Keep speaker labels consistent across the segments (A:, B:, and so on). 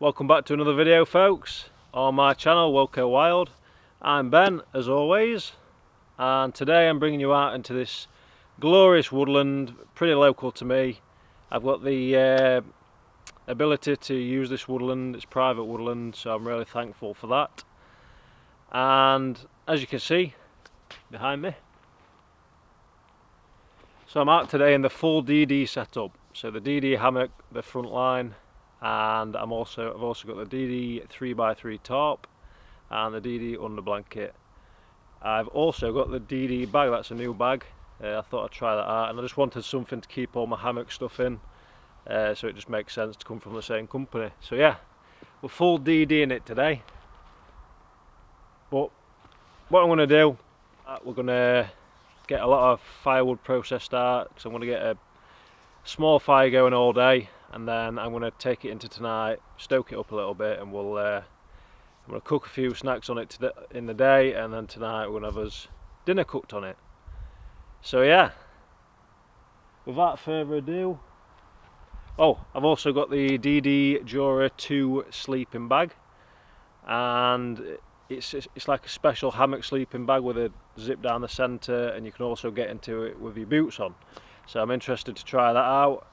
A: Welcome back to another video, folks, on my channel, Wilco Wild. I'm Ben, as always, and today I'm bringing you out into this glorious woodland, pretty local to me. I've got the ability to use this woodland. It's private woodland, so I'm really thankful for that. And as you can see behind me, so I'm out today in the full DD setup. So the DD Hammock, the front line, and I've also got the DD 3x3 tarp and the DD under blanket. I've also got the DD bag. That's a new bag. I thought I'd try that out, and I just wanted something to keep all my hammock stuff in, so it just makes sense to come from the same company. So yeah, we're full DD in it today. But what I'm going to do, we're going to get a lot of firewood process start, because I'm going to get a small fire going all day, and then I'm going to take it into tonight, stoke it up a little bit, and I'm going to cook a few snacks on it in the day, and then tonight we're going to have us dinner cooked on it. So yeah, without further ado, I've also got the DD Jura 2 sleeping bag, and it's like a special hammock sleeping bag with a zip down the centre, and you can also get into it with your boots on. So I'm interested to try that out.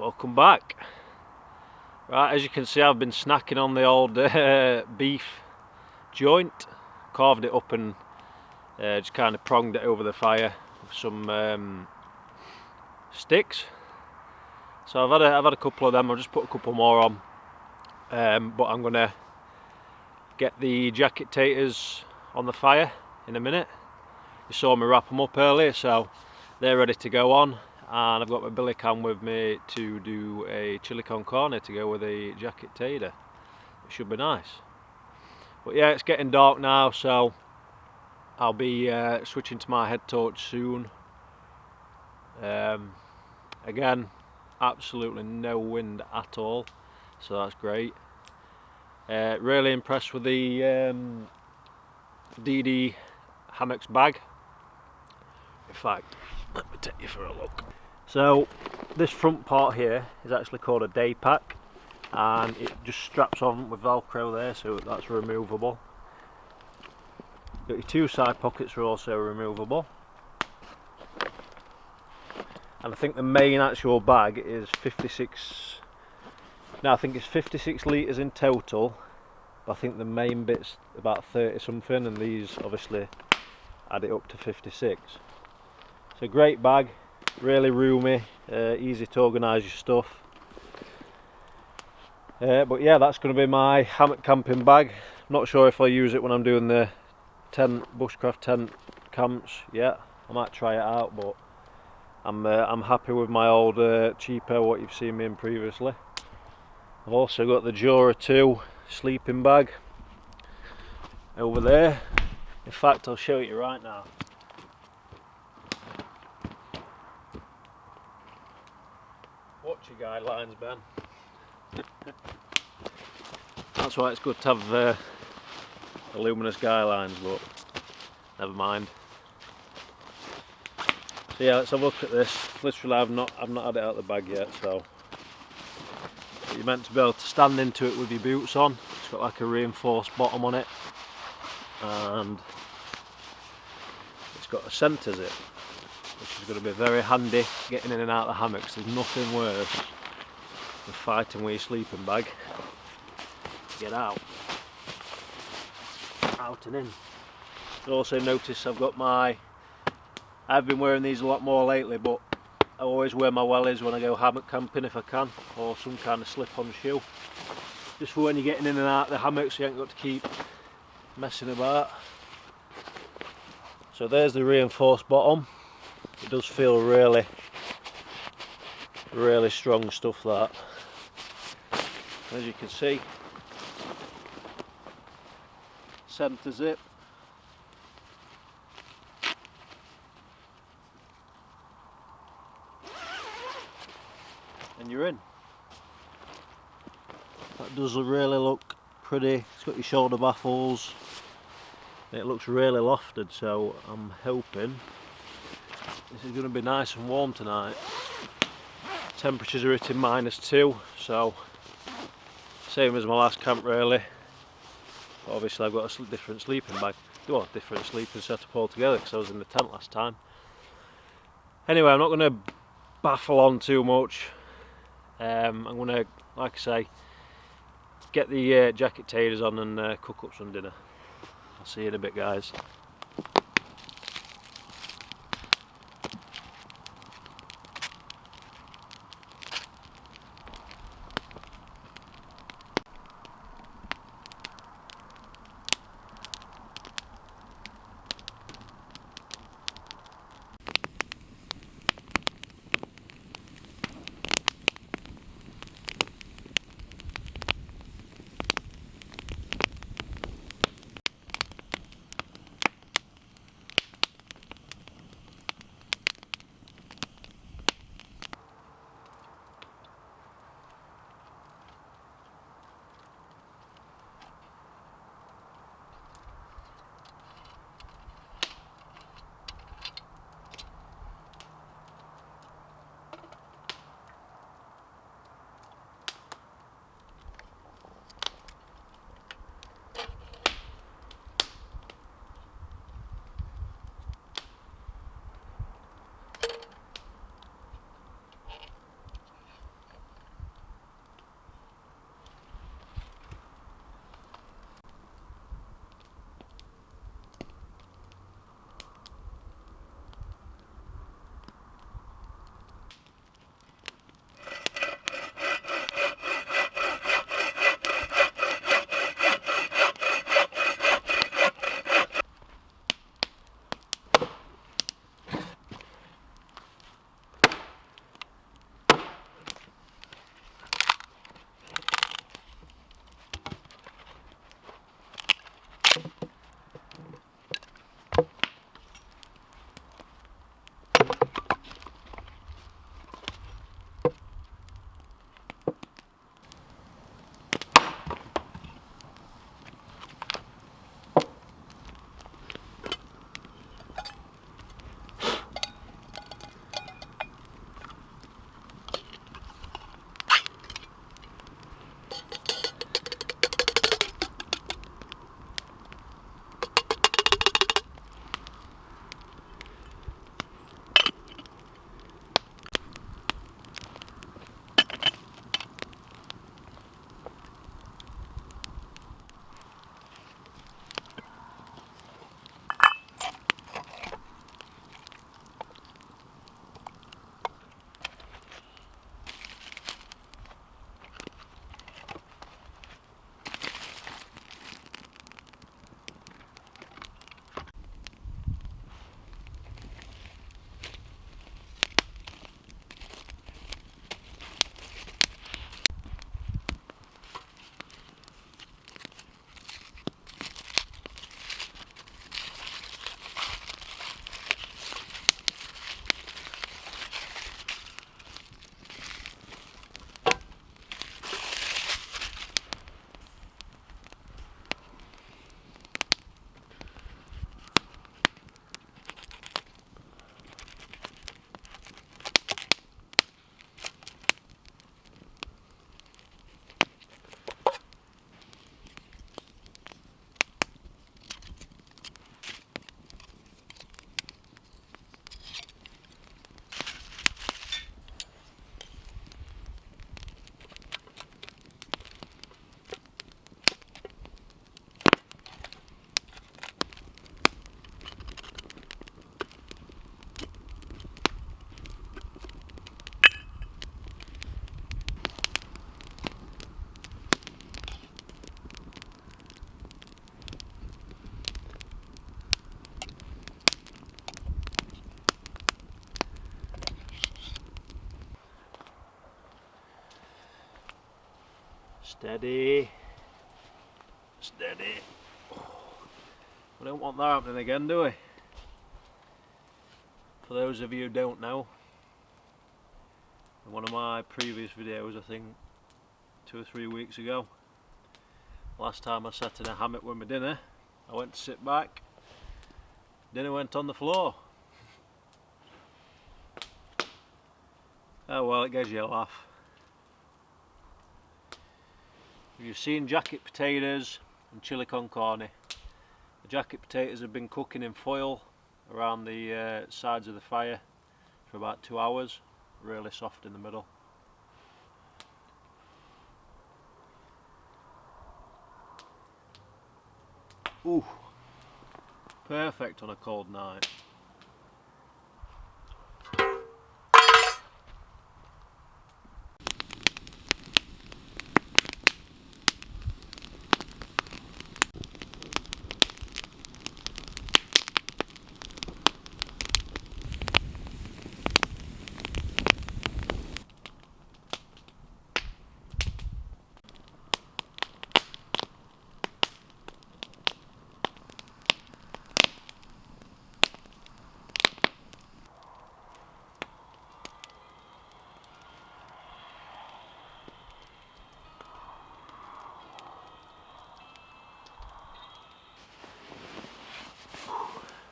A: Welcome back. Right, as you can see, I've been snacking on the old beef joint. Carved it up and just kind of pronged it over the fire with some sticks. So I've had a couple of them. I'll just put a couple more on, but I'm gonna get the jacket taters on the fire in a minute. You saw me wrap them up earlier, so they're ready to go on. And I've got my billy can with me to do a chili con carne to go with the jacket tater. It should be nice. But yeah, it's getting dark now, so I'll be switching to my head torch soon. Again, absolutely no wind at all, so that's great. Really impressed with the DD Hammocks bag. In fact, let me take you for a look. So this front part here is actually called a day pack, and it just straps on with Velcro there, so that's removable. Got your two side pockets are also removable, and I think the main actual bag is 56. Now I think it's 56 litres in total, but I think the main bit's about 30 something, and these obviously add it up to 56. It's a great bag, really roomy, easy to organise your stuff. But yeah, that's going to be my hammock camping bag. Not sure if I'll use it when I'm doing the bushcraft tent camps yet. I might try it out, but I'm happy with my old cheapo, what you've seen me in previously. I've also got the Jura 2 sleeping bag over there. In fact, I'll show it you right now. Watch your guidelines, Ben. That's why it's good to have luminous guidelines, but never mind. So yeah, let's have a look at this. Literally, I've not had it out of the bag yet, so you're meant to be able to stand into it with your boots on. It's got like a reinforced bottom on it, and it's got a centre zip, which is going to be very handy getting in and out of the hammocks. There's nothing worse than fighting with your sleeping bag. Get out and in. You'll also notice I've been wearing these a lot more lately, but I always wear my wellies when I go hammock camping if I can, or some kind of slip-on shoe, just for when you're getting in and out of the hammocks, you ain't got to keep messing about. So there's the reinforced bottom. It does feel really strong stuff, that. As you can see, centre zip. And you're in. That does really look pretty. It's got your shoulder baffles. It looks really lofted, so I'm hoping this is going to be nice and warm tonight. Temperatures are hitting -2, so same as my last camp really. Obviously I've got a different sleeping bag, well, different sleeping setup altogether because I was in the tent last time. Anyway, I'm not going to baffle on too much. I'm going to, like I say, get the jacket taters on and cook up some dinner. I'll see you in a bit, guys. Steady. Steady. We don't want that happening again, do we? For those of you who don't know, in one of my previous videos, I think 2 or 3 weeks ago, last time I sat in a hammock with my dinner, I went to sit back, dinner went on the floor. Oh well, it gives you a laugh. If you've seen jacket potatoes and chili con carne, the jacket potatoes have been cooking in foil around the sides of the fire for about 2 hours, really soft in the middle. Ooh, perfect on a cold night.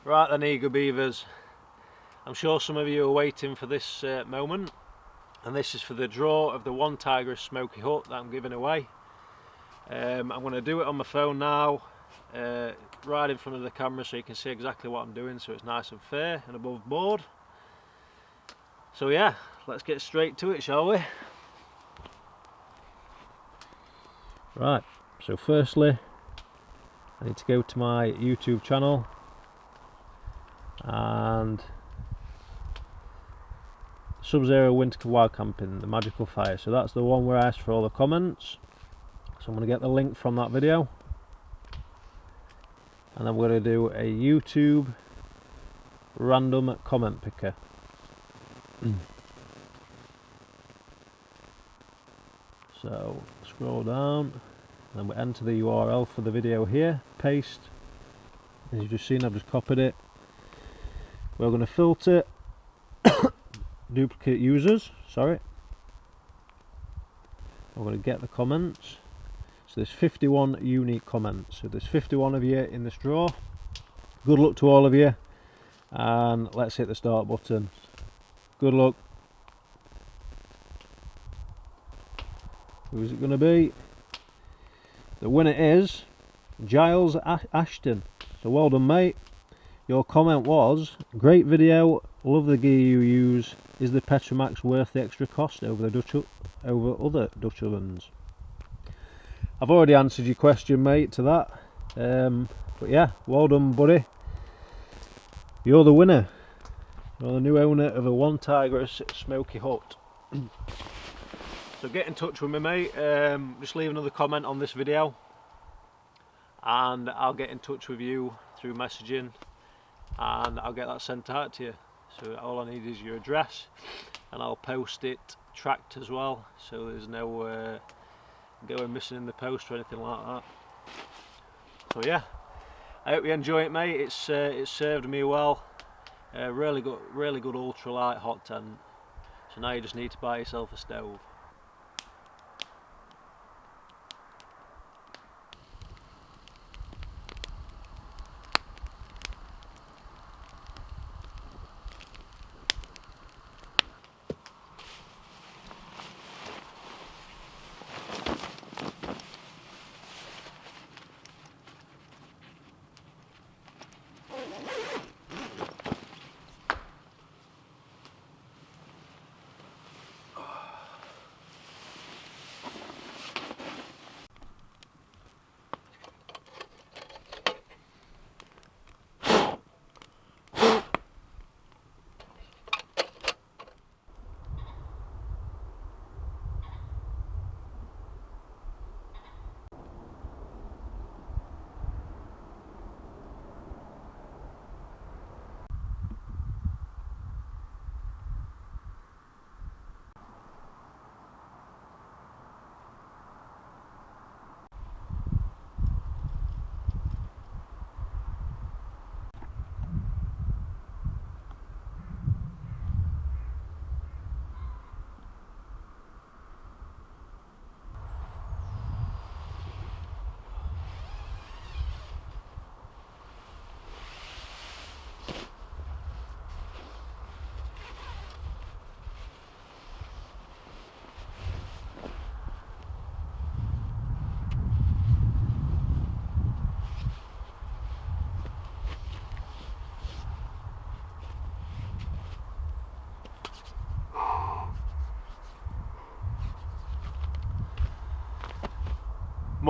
A: Right then, eager beavers, I'm sure some of you are waiting for this moment, and this is for the draw of the one Tigress smoky hut that I'm giving away. I'm going to do it on my phone now, right in front of the camera so you can see exactly what I'm doing, so it's nice and fair and above board. So yeah, let's get straight to it, shall we? Right, so firstly I need to go to my YouTube channel and Sub-Zero Winter Wild Camping, the Magical Fire. So that's the one where I asked for all the comments. So I'm going to get the link from that video, and I'm going to do a YouTube random comment picker. So scroll down, and we enter the URL for the video here, paste. As you've just seen, I've just copied it. We're going to filter duplicate users, sorry. I'm going to get the comments. So there's 51 unique comments, so there's 51 of you in this draw. Good luck to all of you, and let's hit the start button. Good luck. Who's it going to be? The winner is Giles Ashton. So well done, mate. Your comment was, great video, love the gear you use. Is the Petromax worth the extra cost over other Dutch ovens? I've already answered your question, mate, to that. But yeah, well done, buddy. You're the winner. You're the new owner of a one Tigress smoky hut. So get in touch with me, mate. Just leave another comment on this video, and I'll get in touch with you through messaging, and I'll get that sent out to you. So all I need is your address, and I'll post it tracked as well, so there's no going missing in the post or anything like that. So yeah, I hope you enjoy it, mate. It's served me well. Really good ultralight hot tent. So now you just need to buy yourself a stove.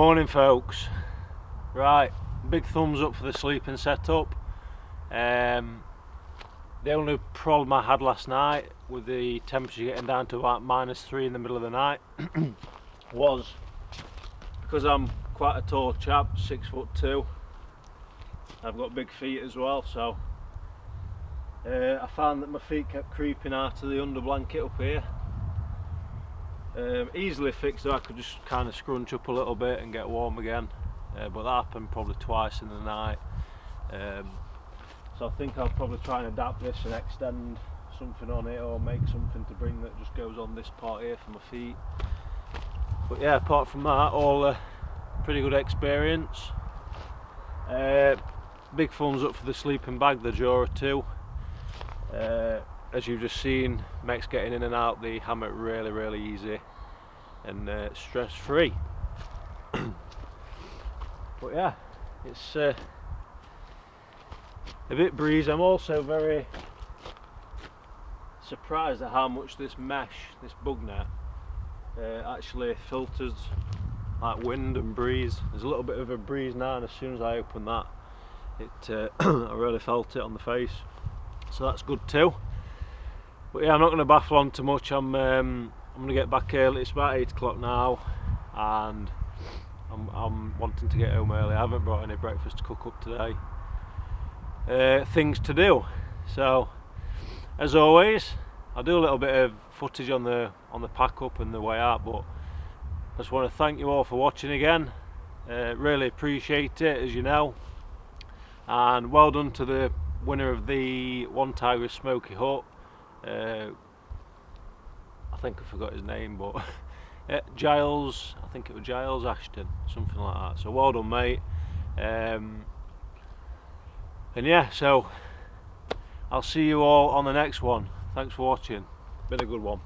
A: Morning folks. Right, big thumbs up for the sleeping setup. The only problem I had last night with the temperature getting down to about -3 in the middle of the night was because I'm quite a tall chap, 6'2". I've got big feet as well, so I found that my feet kept creeping out of the under blanket up here. Easily fixed though, I could just kind of scrunch up a little bit and get warm again, but that happened probably twice in the night. So I think I'll probably try and adapt this and extend something on it, or make something to bring that just goes on this part here for my feet. But yeah, apart from that, all pretty good experience. Big thumbs up for the sleeping bag, the Jura 2. As you've just seen, makes getting in and out the hammock really easy and stress free. But yeah, it's a bit breezy. I'm also very surprised at how much this mesh, this bug net, actually filters like wind and breeze. There's a little bit of a breeze now, and as soon as I open that, I really felt it on the face, so that's good too. But yeah, I'm not going to baffle on too much. I'm going to get back early. It's about 8 o'clock now, and I'm wanting to get home early. I haven't brought any breakfast to cook up today. Things to do. So, as always, I'll do a little bit of footage on the pack up and the way out. But I just want to thank you all for watching again. Really appreciate it, as you know. And well done to the winner of the One Tiger Smoky Hut. I think I forgot his name, but Giles, I think it was Giles Ashton, something like that. So well done, mate. And yeah, so I'll see you all on the next one. Thanks for watching. Been a good one.